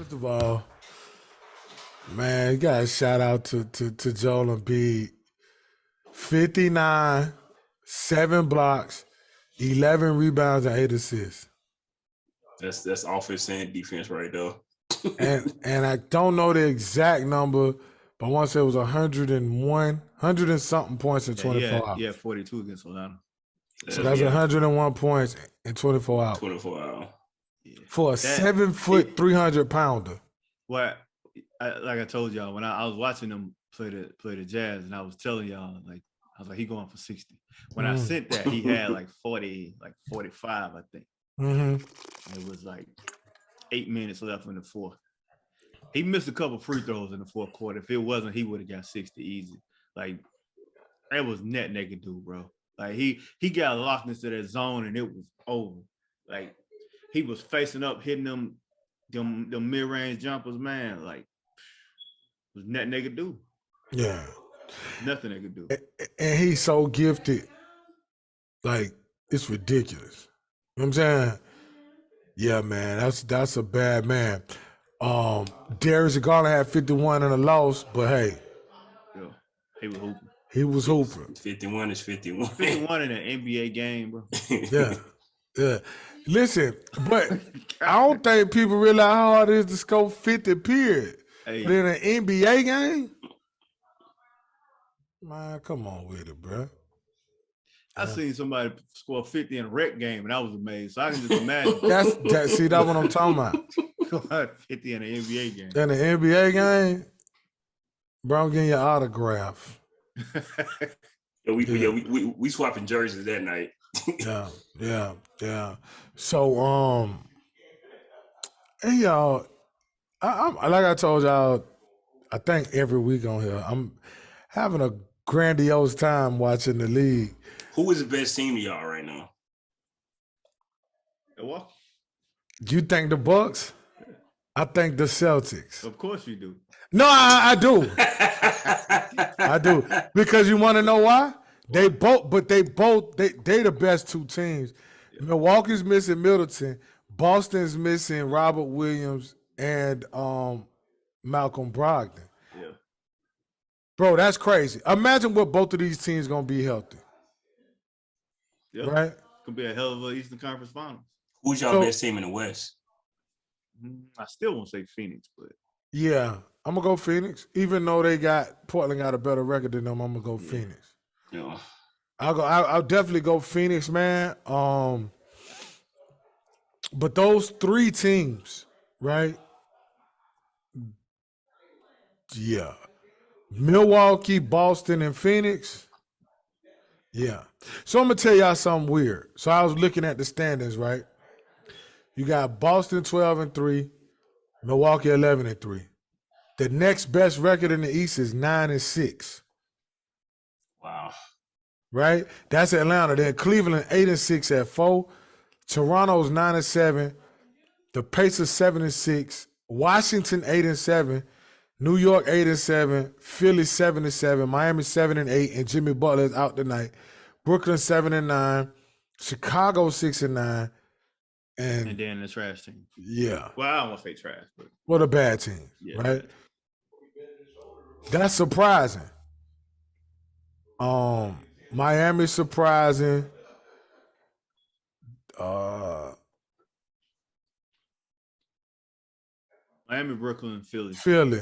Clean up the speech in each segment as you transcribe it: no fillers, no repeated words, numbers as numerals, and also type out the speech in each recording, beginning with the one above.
First of all, man, you got to shout out to Joel Embiid. 59, 7 blocks, 11 rebounds, and 8 assists. That's offense and defense right there. And I don't know the exact number, but I want to say it was 100 and something points in 24 hours. Yeah, 42 against Atlanta. So that's 101 points in 24 hours. 24 hours. Yeah. For a 7-foot, 300-pounder. Well, like I told y'all, when I was watching them play the Jazz, and I was telling y'all, like, I was like, he going for 60. When I sent that, he had like 40, like 45, I think. Mm-hmm. It was like 8 minutes left in the fourth. He missed a couple free throws in the fourth quarter. If it wasn't, he would have got 60 easy. Like, that was net naked dude, bro. Like, he got locked into that zone, and it was over. Like, he was facing up, hitting them mid-range jumpers, man. Like, it was net naked dude. Yeah. Nothing they could do. And he's so gifted. Like, it's ridiculous. You know what I'm saying? Yeah, man, that's a bad man. Darius Garland had 51 in a loss, but hey. Yeah, he was hooping. He was hooping. 51 is 51. 51 in an NBA game, bro. Yeah. Listen, but I don't think people realize how hard it is to score 50 period. Hey. But in an NBA game, man, come on with it, bro. I seen somebody score 50 in a rec game, and I was amazed. So I can just imagine. See, that's what I'm talking about. 50 in an NBA game. In an NBA game, bro, I'm getting your autograph. We swapping jerseys that night. Yeah. So, hey y'all, I like I told y'all, I think every week on here, I'm having a grandiose time watching the league. Who is the best team to y'all right now? What? You think the Bucks? I think the Celtics. Of course you do. No, I do. I do. Because you want to know why? They the best two teams. Yeah. Milwaukee's missing Middleton. Boston's missing Robert Williams and Malcolm Brogdon. Yeah. Bro, that's crazy. Imagine what both of these teams gonna be healthy. Yeah. Right? Could be a hell of a Eastern Conference Finals. Who's your best team in the West? I still won't say Phoenix, but yeah, I'm gonna go Phoenix. Even though Portland got a better record than them, I'm gonna go Phoenix. Yeah. I'll definitely go Phoenix, man. But those three teams, right? Yeah. Milwaukee, Boston, and Phoenix. Yeah. So I'm gonna tell y'all something weird. So I was looking at the standings, right? You got Boston 12-3, Milwaukee 11-3. The next best record in the East is 9-6. Wow. Right? That's Atlanta. Then Cleveland 8-6 at 4. Toronto's 9-7. The Pacers 7-6. Washington 8-7. New York 8-7. Philly 7-7. Miami 7-8. And Jimmy Butler is out tonight. Brooklyn 7-9. Chicago 6-9. And then the trash team. Yeah. Well, I don't want to say trash, but what a bad team, right? That's surprising. Miami's surprising. Miami, Brooklyn, Philly.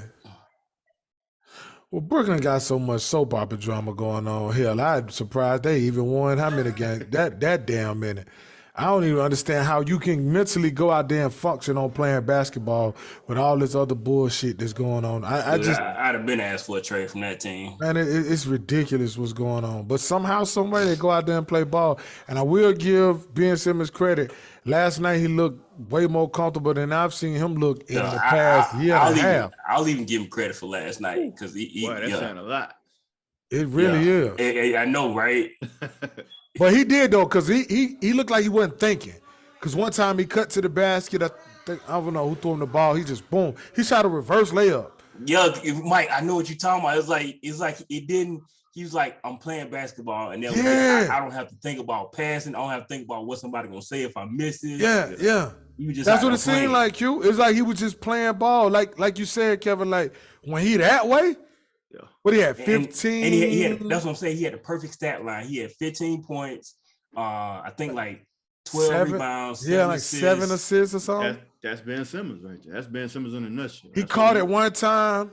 Well, Brooklyn got so much soap opera drama going on. Hell, I'm surprised they even won how many games? that damn many. I don't even understand how you can mentally go out there and function on playing basketball with all this other bullshit that's going on. I'd have been asked for a trade from that team. Man, it's ridiculous what's going on. But somehow, some way, they go out there and play ball. And I will give Ben Simmons credit. Last night, he looked way more comfortable than I've seen him look in the past year and a half. I'll even give him credit for last night because that's saying a lot. It really is. I know, right? But he did, though, because he looked like he wasn't thinking. Because one time he cut to the basket, I don't know who threw him the ball. He just, boom. He shot a reverse layup. Yeah, Mike, I know what you're talking about. It's like it didn't he was like, I'm playing basketball, and Yeah. I don't have to think about passing. I don't have to think about what somebody gonna say if I miss it. Yeah. You was just That's out what there it seemed playing. like, Q. It's like he was just playing ball. Like you said, Kevin, like when he that way, Yeah. what he had, And 15? he had that's what I'm saying. He had the perfect stat line. He had 15 points. I think like 12 rebounds, 7 like assists. 7 assists or something. That's Ben Simmons right there. That's Ben Simmons in a nutshell. He That's caught what it one time,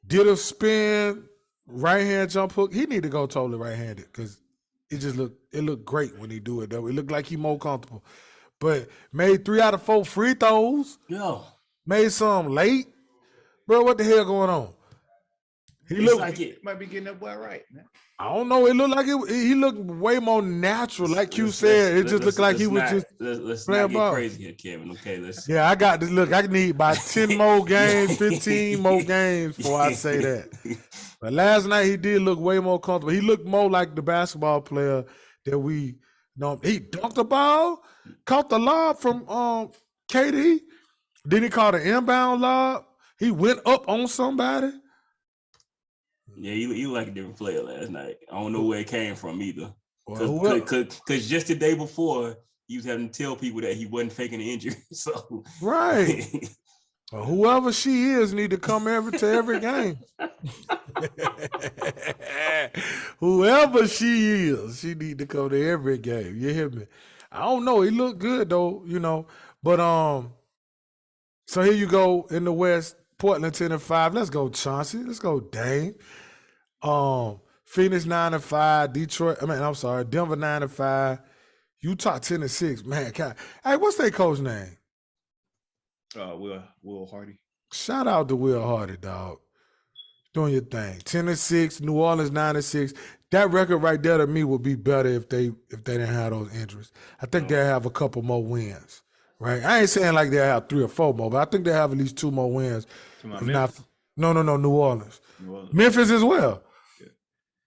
did a spin, right hand jump hook. He need to go totally right handed because it looked great when he do it though. It looked like he more comfortable. But made 3 out of 4 free throws. Yeah. Made some late. Bro, what the hell going on? He It's looked like it. might be getting that boy right, man. I don't know. It looked like he looked way more natural. Like you said, it just looked like he was just let's playing not get ball. crazy here, Kevin. Okay, let's. Yeah, I got this. Look, I need about 10 more games, 15 more games before I say that. But last night he did look way more comfortable. He looked more like the basketball player that we know. He dunked the ball, caught the lob from KD. Then he caught an inbound lob. He went up on somebody. Yeah, you like a different player last night. I don't know where it came from either. Well, Because just the day before, he was having to tell people that he wasn't faking the injury. So right. Well, whoever she is need to come to every game. Whoever she is, she need to come to every game. You hear me? I don't know. He looked good though, But so here you go in the West, Portland 10-5. Let's go, Chauncey. Let's go, Dame. Phoenix 9-5. Denver 9-5. Utah 10-6. Man, hey, what's their coach name? Will Hardy. Shout out to Will Hardy, dog. Doing your thing. 10-6. New Orleans 9-6. That record right there to me would be better if they didn't have those injuries. I think they'll have a couple more wins. Right? I ain't saying like they'll have 3 or 4 more, but I think they'll have at least 2 more wins. No, New Orleans. Memphis as well. Yeah.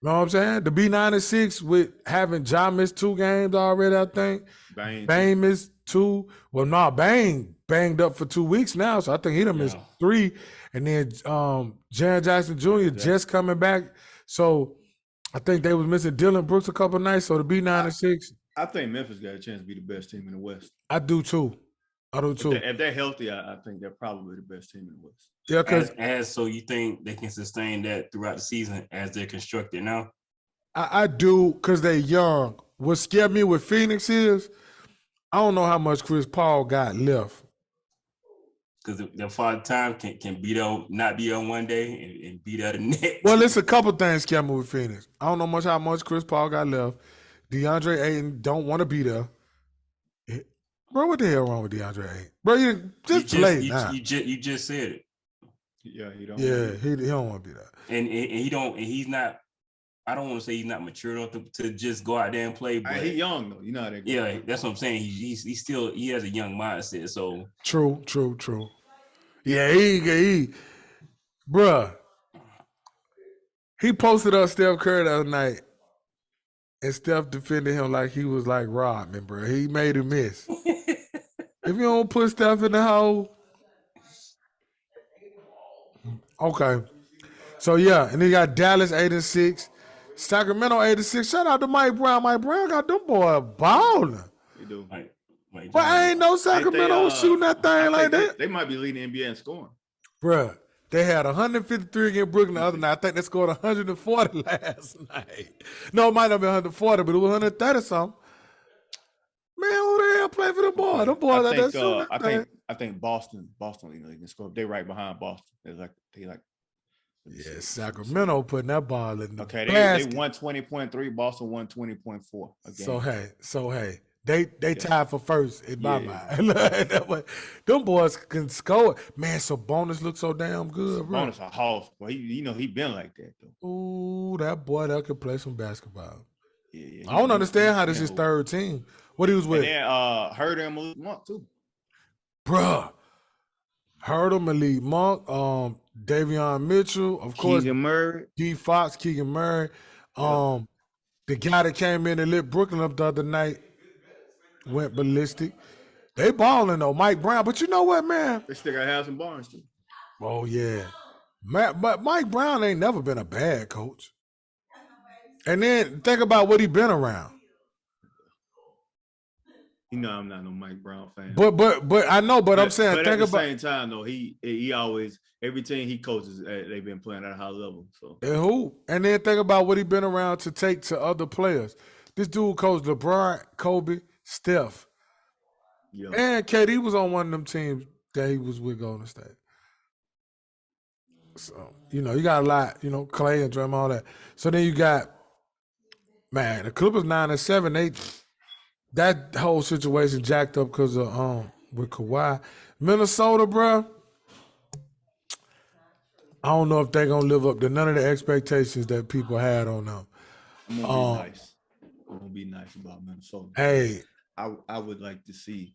Know what I'm saying? To be 9-6 with having Ja miss 2 games already, I think. Bane missed 2. Well, no, Bane banged up for 2 weeks now, so I think he done missed 3. And then Jaren Jackson Jr. just coming back. So I think they was missing Dylan Brooks a couple nights. So to be 9-6. I think Memphis got a chance to be the best team in the West. I do too. If they're healthy, I think they're probably the best team in the West. Yeah, because so you think they can sustain that throughout the season as they're constructed now? I do because they're young. What scared me with Phoenix is I don't know how much Chris Paul got left. Because the Father Time can be there, not be on one day and be there the next. Well, it's a couple things scared me with Phoenix. I don't know how much Chris Paul got left. DeAndre Ayton don't want to be there. Bro, what the hell wrong with DeAndre Ayton? Bro, you play now. You just said it. Yeah, he don't. Yeah, he don't want to be there. And he don't. And he's not. I don't want to say he's not mature enough to just go out there and play. But he's young though. You know how that goes. Yeah, that's what I'm saying. He's still has a young mindset. So true. Yeah, he bruh. He posted up Steph Curry the other night. And Steph defended him like he was like Rodman, bro. He made him miss. If you don't put Steph in the hole. Okay. So, yeah. And then you got Dallas 8-6. Sacramento 8-6. Shout out to Mike Brown. Mike Brown got them boy balling. They do. But I ain't no Sacramento shooting that thing like that. They might be leading the NBA in scoring. Bruh. They had 153 against Brooklyn the other night. I think they scored 140 last night. No, it might not be 140, but it was 130 something. Man, who the hell play for the boy? Them boys like that shooting. I think Boston, they can score. They right behind Boston. Yeah, Sacramento putting that ball in the Okay, basket. they won 20.3. Boston won 20.4. So hey. They tied for first in my mind. Them boys can score. Man, Sabonis looks so damn good, bro. Sabonis a house. Well, he been like that though. Ooh, that boy that could play some basketball. Yeah. I don't understand how this is third team. What he was with? And then Herder and Malik Monk too. Bruh. Herder, Malik Monk, Davion Mitchell, of course. Keegan Murray. D Fox, Keegan Murray. The guy that came in and lit Brooklyn up the other night. Went ballistic. They balling though, Mike Brown. But you know what, man? They still got Harrison Barnes too. Oh yeah, but Mike Brown ain't never been a bad coach. And then think about what he been around. You know, I'm not no Mike Brown fan. But I know. But I'm saying, but think at the about same time though, he always every team he coaches, they've been playing at a high level. So and then think about what he been around to take to other players. This dude coached LeBron, Kobe, Steph, and KD was on one of them teams that he was with Golden State. So you got a lot. Clay and Draymond, all that. So then you got the Clippers 9-7. That whole situation jacked up because of with Kawhi. Minnesota, bro. I don't know if they're gonna live up to none of the expectations that people had on them. I'm gonna be nice. I'm gonna be nice about Minnesota. Hey, I would like to see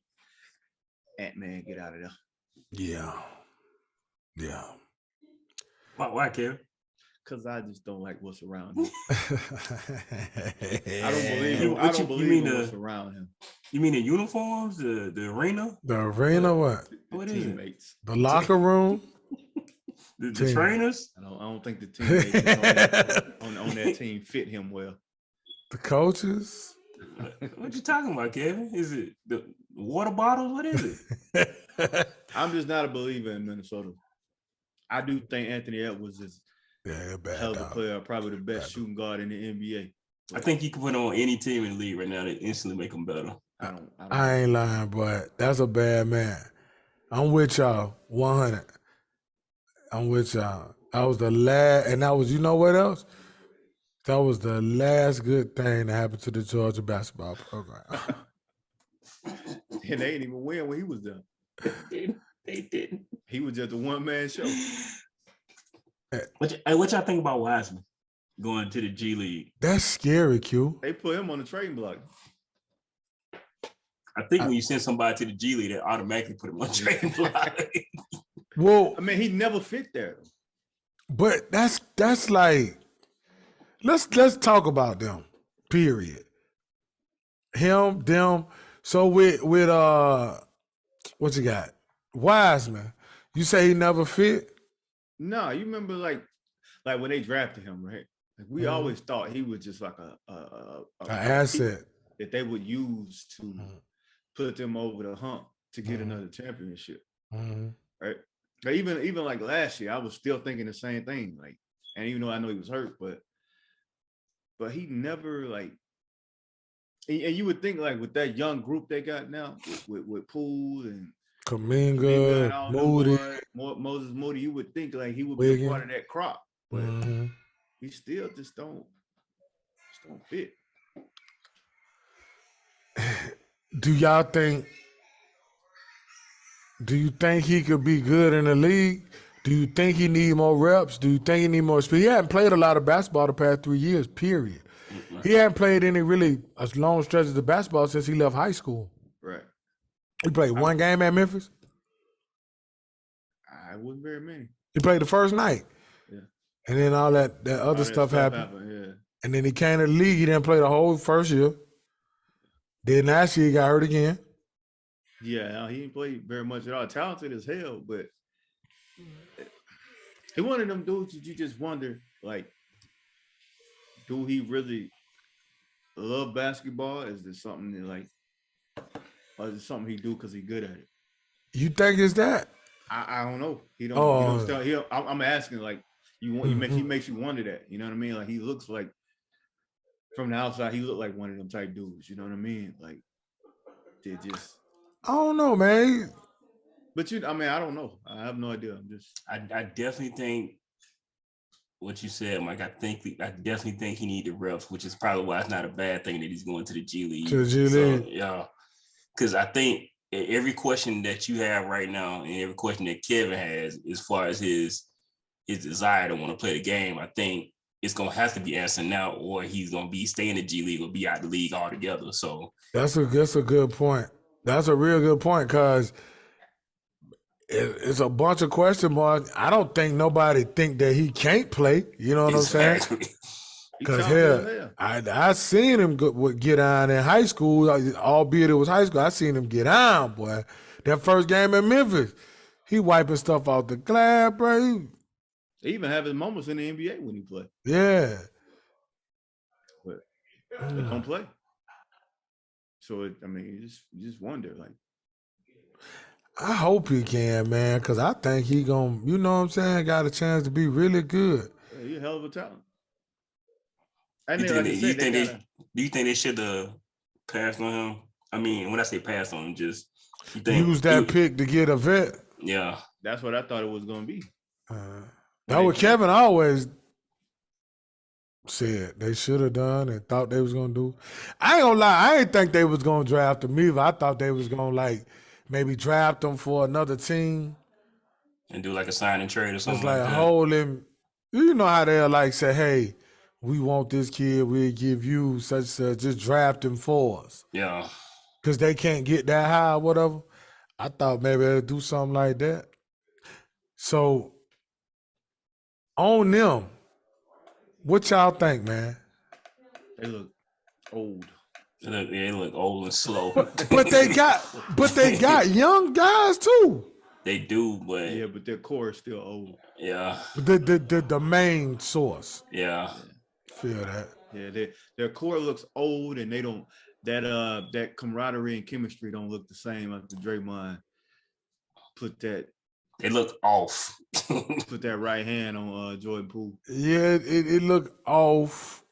Ant-Man get out of there. Yeah. Why, Kevin? Because I just don't like what's around him. I don't believe what's around him. You mean the uniforms, the arena? The arena, what? What is teammates? The locker room? the trainers? I don't think the teammates on that team fit him well. The coaches? What you talking about, Kevin? Is it the water bottles? What is it? I'm just not a believer in Minnesota. I do think Anthony Edwards is hell of a player, probably the best shooting guard in the NBA. I think you can put on any team in the league right now that instantly make them better. I ain't lying, but that's a bad man. I'm with y'all, 100. I'm with y'all. That was the last, and that was, you know what else? That was the last good thing that happened to the Georgia basketball program. And they didn't even win when he was done. They didn't. He was just a one-man show. What y'all think about Wiseman going to the G League? That's scary, Q. They put him on the trading block. I think when you send somebody to the G League, they automatically put him on the trading block. Well, I mean, he never fit there. But that's like, let's talk about them. Period. Him, them. So with what you got? Wiseman. You say he never fit? No, you remember like when they drafted him, right? Like we always thought he was just like an asset that they would use to put them over the hump to get another championship, right? But even like last year, I was still thinking the same thing. Like, and even though I know he was hurt, but he never like. And you would think like with that young group they got now with Poole and Kuminga, Moody, Moses Moody, you would think like he would be a part of that crop, but he still just don't fit. Do you think he could be good in the league? Do you think he need more reps? Do you think he need more speed? He hadn't played a lot of basketball the past 3 years, period. He hadn't played any really as long stretches of basketball since he left high school. Right. He played one game at Memphis? I wasn't very many. He played the first night. Yeah. And then all that other stuff happened. Yeah. And then he came to the league. He didn't play the whole first year. Then last year he got hurt again. Yeah, he didn't play very much at all. Talented as hell, but he one of them dudes that you just wonder, like, do he really love basketball? Is this something that, like, or is it something he do because he's good at it? You think it's that? I don't know. He don't. I'm asking, like, he makes you wonder that. You know what I mean? Like, he looks like from the outside, he looked like one of them type dudes. You know what I mean? Like, they just. I don't know, man. But I don't know. I have no idea. I definitely think what you said, Mike. I definitely think he needs the reps, which is probably why it's not a bad thing that he's going to the G League. To the G League, yeah. Because I think every question that you have right now, and every question that Kevin has, as far as his desire to want to play the game, I think it's gonna have to be answered now, or he's gonna be staying in the G League or be out the league altogether. So that's a good point. That's a real good point, because it's a bunch of question marks. I don't think nobody think that he can't play. You know what I'm saying? Because I seen him get on in high school, albeit it was high school. I seen him get on, boy. That first game in Memphis, he wiping stuff off the glass, bro. He even have his moments in the NBA when he play. Yeah. They don't play. So you just wonder, like, I hope he can, man, because I think he gonna, you know what I'm saying, got a chance to be really good. he's a hell of a talent. And You then, think like I said, do you think they should have passed on him? I mean, when I say passed on him, just you think Use that pick to get a vet. Yeah, that's what I thought it was gonna be. That what Kevin always said they should have done and thought they was gonna do. I ain't gonna lie, I ain't think they was gonna draft him either. I thought they was gonna like maybe draft him for another team. and do like a sign and trade or something Just like like that. hold him. You know how they'll like say, hey, we want this kid, we'll give you such and such, just draft him for us. Yeah. Because they can't get that high or whatever. I thought maybe they'd do something like that. So on them, what y'all think, man? They look old. They look old and slow. But they got young guys too. They do, but Yeah, but their core is still old. yeah. The main source. Yeah. Feel that. Yeah, their core looks old, and they don't that camaraderie and chemistry don't look the same after Draymond They look off. put that right hand on Jordan Poole. Yeah, it looked off.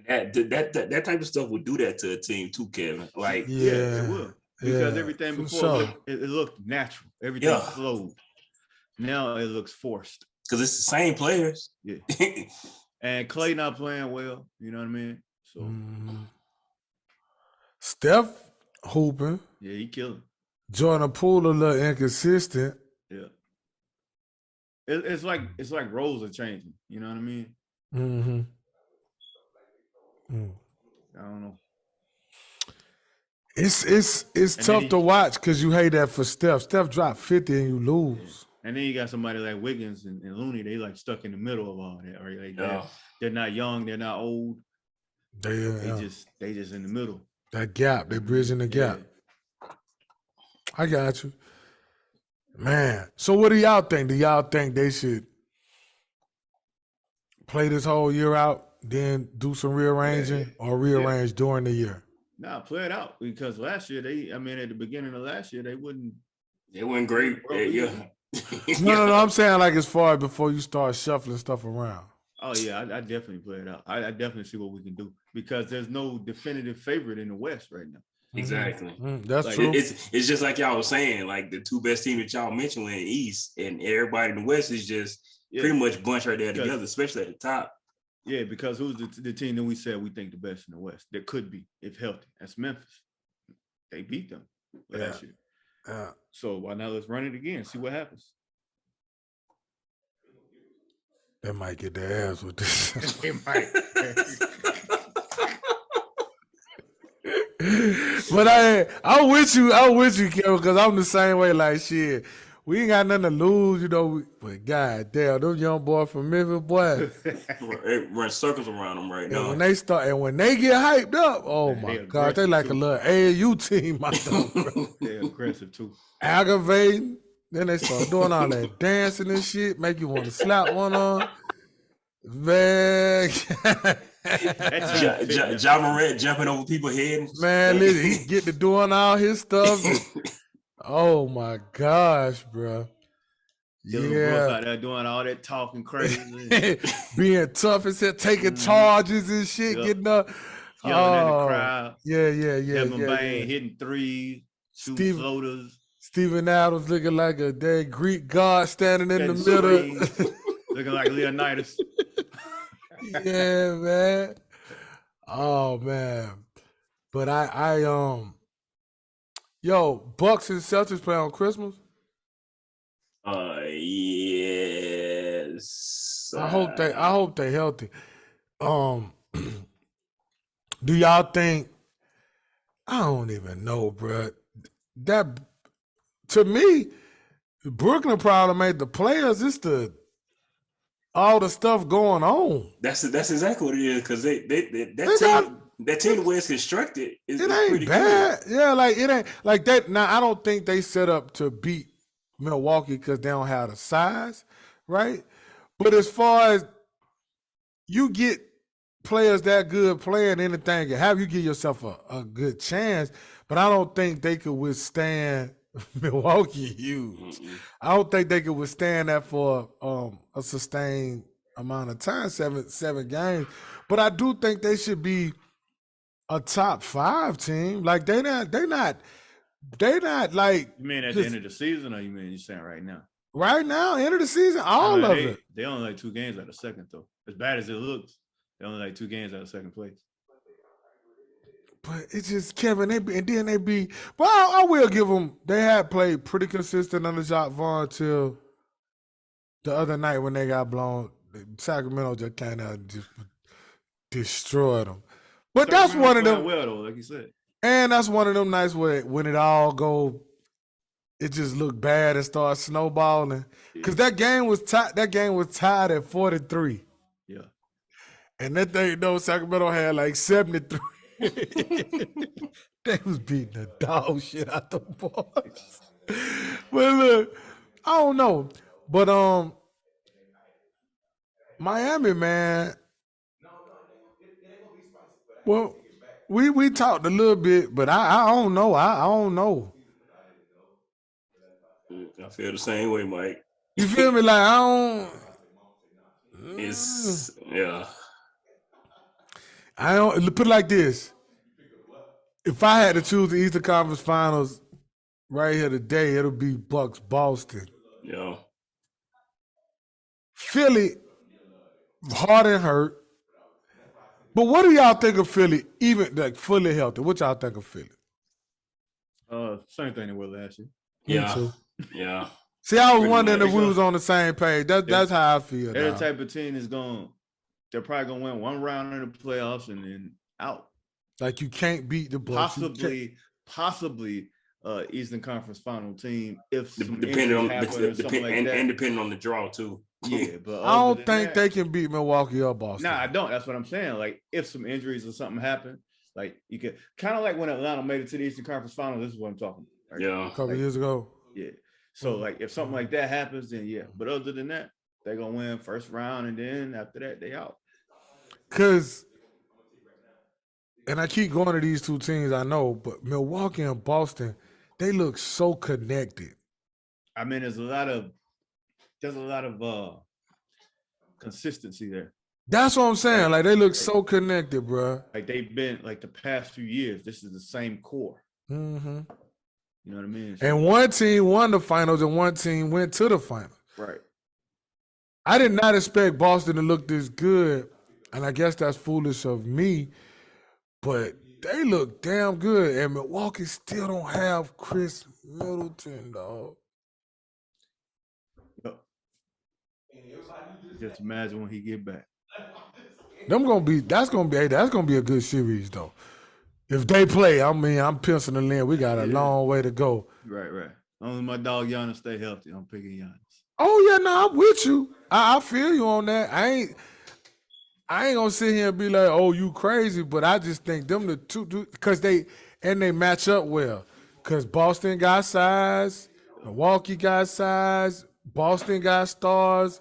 That type of stuff would do that to a team too, Kevin. Like yeah, it will. Because yeah, everything for before sure. it looked natural. Everything flowed. Now it looks forced. because it's the same players. Yeah. And Clay not playing well. You know what I mean? So Steph hooping. yeah, he killing. Jordan Poole a little inconsistent. Yeah. It's like roles are changing. You know what I mean? Mm-hmm. I don't know. It's tough to watch because you hate that for Steph. Steph dropped 50 and you lose. Yeah. And then you got somebody like Wiggins and Looney. They like stuck in the middle of all that. Right? Like they're not young. They're not old. They just in the middle. That gap. They bridging the gap. I got you. Man. So what do y'all think? Do y'all think they should play this whole year out, then do some rearranging or rearrange during the year? Nah, play it out because last year at the beginning of last year, they wouldn't great. Yeah. No, I'm saying like as far as before you start shuffling stuff around. Oh yeah, I definitely play it out. I definitely see what we can do because there's no definitive favorite in the West right now. Exactly. That's like, true. It's just like y'all was saying, like the two best teams that y'all mentioned were in the East, and everybody in the West is just pretty much bunched right there together, especially at the top. Yeah, because who's the team that we said we think the best in the West? That could be, if healthy. That's Memphis. They beat them last year. So why not let's run it again, see what happens. They might get their ass with this. They might. But I'm with you, Kevin, because I'm the same way. Like shit, we ain't got nothing to lose, you know. But god damn, those young boys from Memphis, boy, run circles around them right now. When they get hyped up, oh my god, they like a little AAU team. They're aggressive too. Aggravating. Then they start doing all that dancing and shit, make you want to slap one on. Man. Ja Morant jumping over people's heads. Man, listen, he get to doing all his stuff. Oh my gosh, bro. Brooks out there doing all that talking crazy. Being tough and shit, taking charges and shit, getting up. Yelling at the crowd. Yeah. Kevin Bang hitting threes, shooting floaters. Steven Adams looking like a dead Greek god standing in the middle. Looking like Leonidas. Yeah, man. Oh man. But Bucks and Celtics play on Christmas? Yes. I hope they healthy. Do y'all think? I don't even know, bro. That to me, Brooklyn problem ain't the players. It's all the stuff going on. That's exactly what it is because that team the way it's constructed is it ain't pretty bad. good. Yeah, like it ain't like that. Now I don't think they set up to beat Milwaukee because they don't have the size, right? But as far as you get players that good playing anything can have you give yourself a good chance, but I don't think they could withstand Milwaukee huge. I don't think they could withstand that for a sustained amount of time, seven games. But I do think they should be a top 5 team. Like they not like You mean at the end of the season, or you mean you're saying right now? right now, end of the season, all of it. They only like 2 games out of second though. As bad as it looks, they only like 2 games out of second place. But it's just Kevin. Well, I will give them. They had played pretty consistent under Jacques Vaughn till the other night when they got blown. Sacramento just kind of just destroyed them. But that's one of them. Well, though, like you said, and that's one of them nights where when it all go, it just looked bad and started snowballing. Because that game was tied. That game was tied at 43. Yeah. And that thing, Sacramento had like 73. They was beating the dog shit out the boys. But look, I don't know. But Miami, man. Well, we talked a little bit, but I don't know. I don't know. I feel the same way, Mike. You feel me? Like I don't. It's yeah. I don't put it like this. If I had to choose the Eastern Conference Finals right here today, it'll be Bucks Boston. Yeah. Philly, Harden hurt. But what do y'all think of Philly, even like fully healthy? What y'all think of Philly? Same thing they were last year. Yeah. Me too. Yeah. See, I was wondering if we was on the same page. That's how I feel. They're the type of team they're probably gonna win one round in the playoffs and then out. Like you can't beat the Bucks. Possibly Eastern Conference Final team if depending on depending on the draw too. Yeah, but I don't think they can beat Milwaukee or Boston. Nah, I don't. That's what I'm saying. Like if some injuries or something happen, like you could kind of like when Atlanta made it to the Eastern Conference Final. This is what I'm talking about. Right? Yeah, a couple years ago. Yeah. So like if something like that happens, then yeah. But other than that, they're gonna win first round, and then after that, they out. And I keep going to these two teams, I know, but Milwaukee and Boston, they look so connected. I mean, there's a lot of consistency there. That's what I'm saying. Like they look so connected, bro. Like they've been like the past few years. This is the same core. Mm-hmm. You know what I mean? So, and one team won the finals, and one team went to the finals. Right. I did not expect Boston to look this good, and I guess that's foolish of me. But they look damn good, and Milwaukee still don't have Chris Middleton, dog. Yep. Just imagine when he get back. That's gonna be a good series though. If they play, I mean, I'm penciling in. We got a long way to go. Right. Only my dog Giannis stay healthy. I'm picking Giannis. Oh yeah, no, I'm with you. I feel you on that. I ain't gonna sit here and be like, "Oh, you crazy," but I just think them the two because they match up well. Because Boston got size, Milwaukee got size, Boston got stars,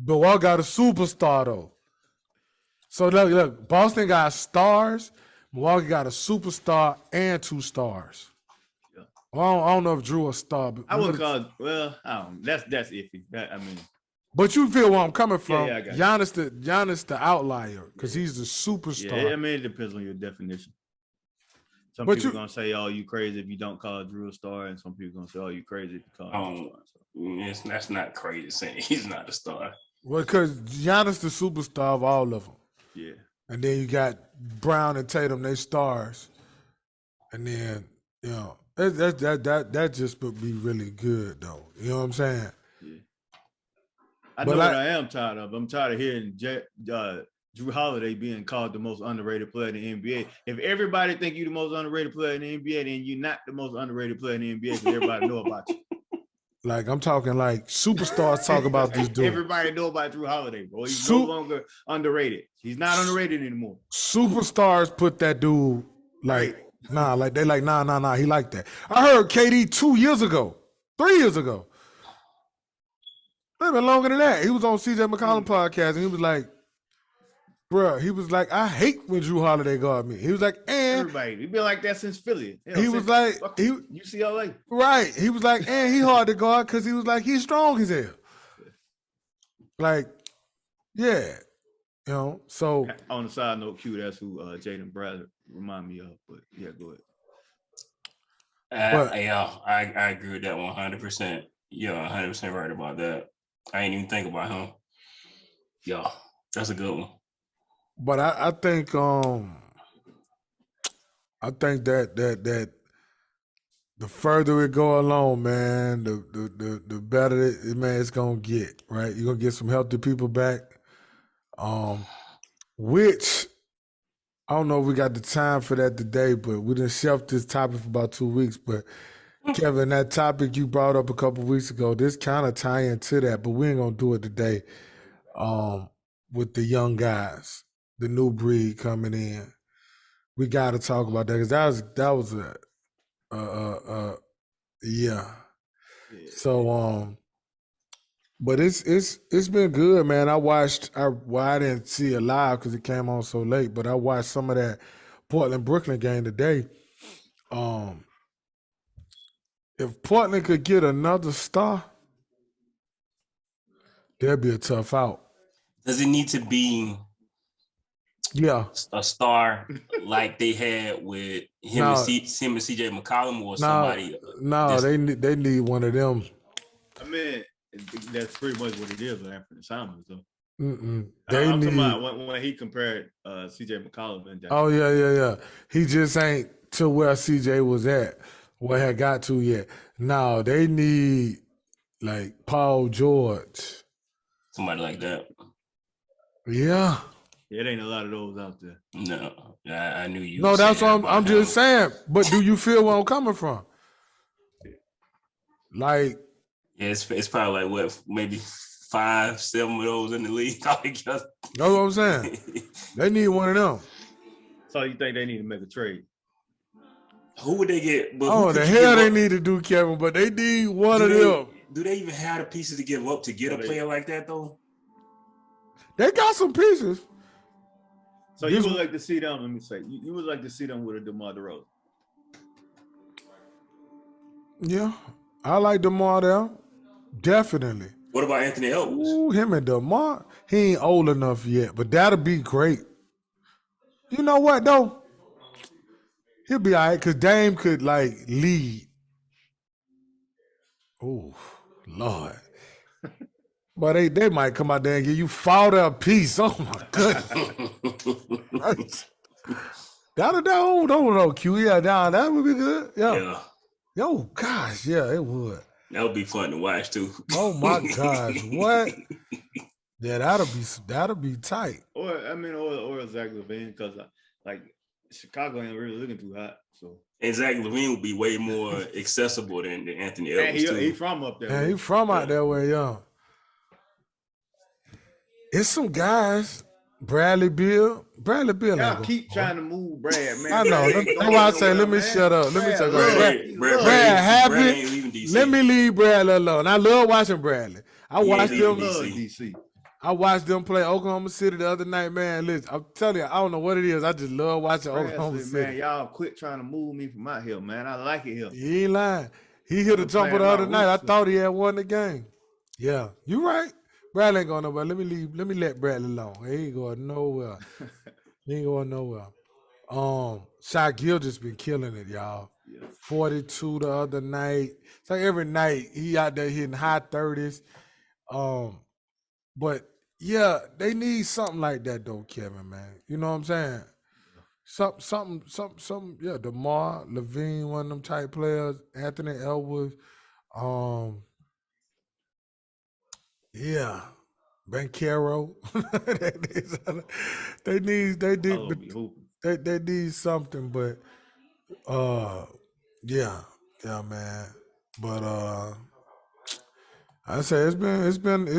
Milwaukee got a superstar though. So look, Boston got stars, Milwaukee got a superstar and 2 stars. Yeah. Well, I don't know if Drew a star, but I wouldn't call it. Well, I don't. That's iffy. But you feel where I'm coming from. Yeah, I got Giannis the outlier because he's the superstar. Yeah, I mean, it depends on your definition. Some people are going to say, oh, you crazy if you don't call Drew a star. And some people are going to say, oh, you crazy if you call him a star. That's not crazy saying he's not a star. Well, because Giannis the superstar of all of them. Yeah. And then you got Brown and Tatum, they stars. And then, that just would be really good, though. You know what I'm saying? Yeah. I know what I am tired of. I'm tired of hearing Drew Holiday being called the most underrated player in the NBA. If everybody think you're the most underrated player in the NBA, then you're not the most underrated player in the NBA because everybody know about you. Like, I'm talking like superstars talk about this dude. Everybody know about Drew Holiday, bro. He's no longer underrated. He's not underrated anymore. Superstars put that dude like, nah, he like that. I heard KD 2 years ago, 3 years ago. Maybe longer than that. He was on CJ McCollum podcast and he was like, Bruh, he was like, I hate when Drew Holiday guard me. He was like, and Everybody, he been like that since Philly. Hell, he since was like, fucking UCLA. right. He was like, and he hard to guard because he was like, he's strong as hell. Like, yeah. You know, so On the side note, Q, that's who Jaden Bradley remind me of. But yeah, go ahead. I agree with that 100%. You're 100% right about that. I ain't even think about him. Yeah, that's a good one. but I think that the further it go along, man, the better it's gonna get, right? You're gonna get some healthy people back. Which I don't know if we got the time for that today, but we done shelved this topic for about 2 weeks. But Kevin, that topic you brought up a couple weeks ago, this kind of tie into that, but we ain't gonna do it today. With the young guys, the new breed coming in, we got to talk about that because that was yeah. So but it's been good, man. I didn't see it live because it came on so late, but I watched some of that Portland Brooklyn game today. If Portland could get another star, that'd be a tough out. Does it need to be Yeah. a star like they had with him and CJ McCollum or somebody? No, they need one of them. I mean, that's pretty much what it is with Anthony Simons, though. I'm talking about when he compared CJ McCollum and Oh yeah. He just ain't to where CJ was at, where had got to yet. No, they need like Paul George. Somebody like that. Yeah. It ain't a lot of those out there. No, I knew you. No, that's what I'm just saying. But do you feel where I'm coming from? Like, yeah, it's probably like what, maybe 5-7 of those in the league. That's what I'm saying. They need one of them. So you think they need to make a trade? Who would they get? But the hell they need to do, Kevin, but they need one of them. Do they even have the pieces to give up to get a player like that, though? They got some pieces. So you would like to see them, let me say, you would like to see them with a DeMar DeRozan? Yeah, I like DeMar there. Definitely. What about Anthony Edwards? Ooh, him and DeMar, he ain't old enough yet, but that'll be great. You know what, though? He'll be all right, because Dame could, like, lead. Oh, Lord. But they might come out there and give you 40 a piece. Oh, my goodness. Don't know, Q. Yeah, that would be good. Yeah. Yo, gosh, yeah, it would. That would be fun to watch, too. Oh, my gosh. What? Yeah, that'll be tight. Or Zach LaVine, because, like, Chicago ain't really looking too hot, so. And Zach LaVine would be way more accessible than Anthony Edwards, too. He from up there. Yeah, he from out that way, yeah. It's some guys. Bradley Beal. Y'all keep trying to move Brad, man. I know. That's why I say, let me shut up. Let me shut up. Brad happy. Let me leave Bradley alone. I love watching Bradley. I watched them play Oklahoma City the other night, man. Listen, I'm telling you, I don't know what it is. I just love watching Oklahoma City. Man, y'all quit trying to move me from out here, man. I like it here. He ain't lying. He hit a jumper the other night. I thought he had won the game. Yeah, you right. Bradley ain't going nowhere. Let me let Bradley alone. He ain't going nowhere. Shaq Gill just been killing it, y'all. Yeah. 42 the other night. It's like every night he out there hitting high 30s. But yeah, they need something like that though, Kevin, man. You know what I'm saying? Something, yeah, DeMar, LaVine, one of them type players, Anthony Edwards, yeah, Banchero. they need something, but yeah, man. But I say it's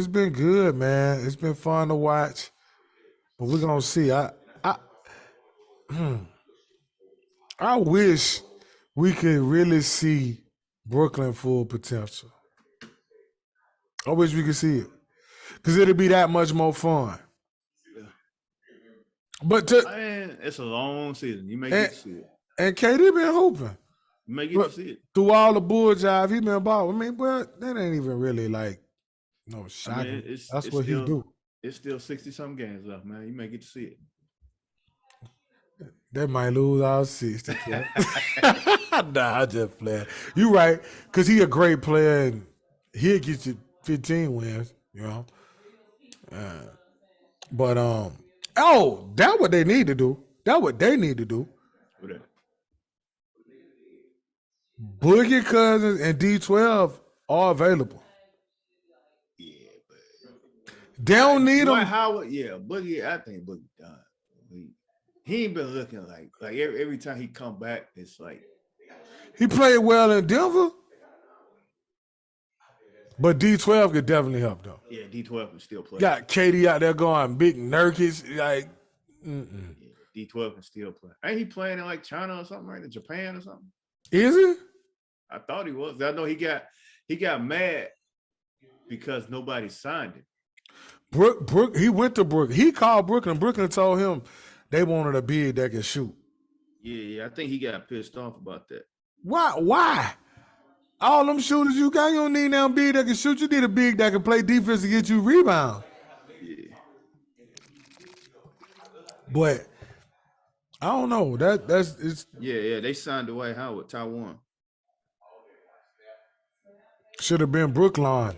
been good, man. It's been fun to watch. But we're gonna see. I wish we could really see Brooklyn full potential. I wish we could see it. Because it'll be that much more fun. But Man, it's a long season. You may and, get to see it. and KD been hooping. You may get to see it. Through all the bull jive, he been ball. I mean, well, that ain't even really like no shocking. I mean, That's what he do. It's still 60-some games left, man. You may get to see it. They might lose all 60. Nah, I just playing. You right, because he a great player and he'll get you 15 wins, you know. But that's what they need to do. That's what they need to do. What that? Boogie Cousins and D12 are available. Yeah, but They don't need Dwight them. Howard, yeah, Boogie. I think Boogie done. He ain't been looking like every time he come back, it's like He played well in Denver. But D12 could definitely help though. yeah, D12 can still play. Got Katie out there going big Nurkic, like Yeah, D12 can still play. Ain't he playing in like China or something, right? In Japan or something? is he? I thought he was. I know he got mad because nobody signed him. Brook, he went to Brooklyn. He called Brooklyn. Brooklyn told him they wanted a big that can shoot. Yeah, I think he got pissed off about that. Why? All them shooters you got, you don't need now big that can shoot. You need a big that can play defense and get you rebound. Yeah. But I don't know. That's it's Yeah, they signed Dwight Howard, Taiwan. should have been Brooklyn.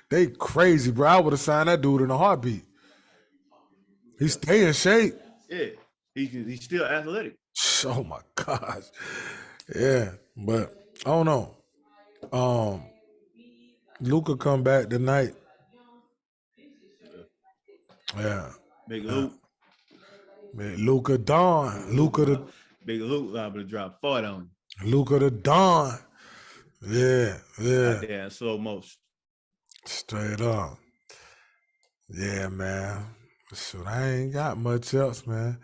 They crazy, bro. I would have signed that dude in a heartbeat. He stay in shape. Yeah, he's still athletic. Oh my gosh. Yeah, but I don't know. Luka come back tonight. Yeah. Big Luke. Luka Don. Big Luke liable to drop 40 on you. Luka the Don. Yeah. Yeah, slow motion. Straight up. Yeah, man. Shoot, I ain't got much else, man.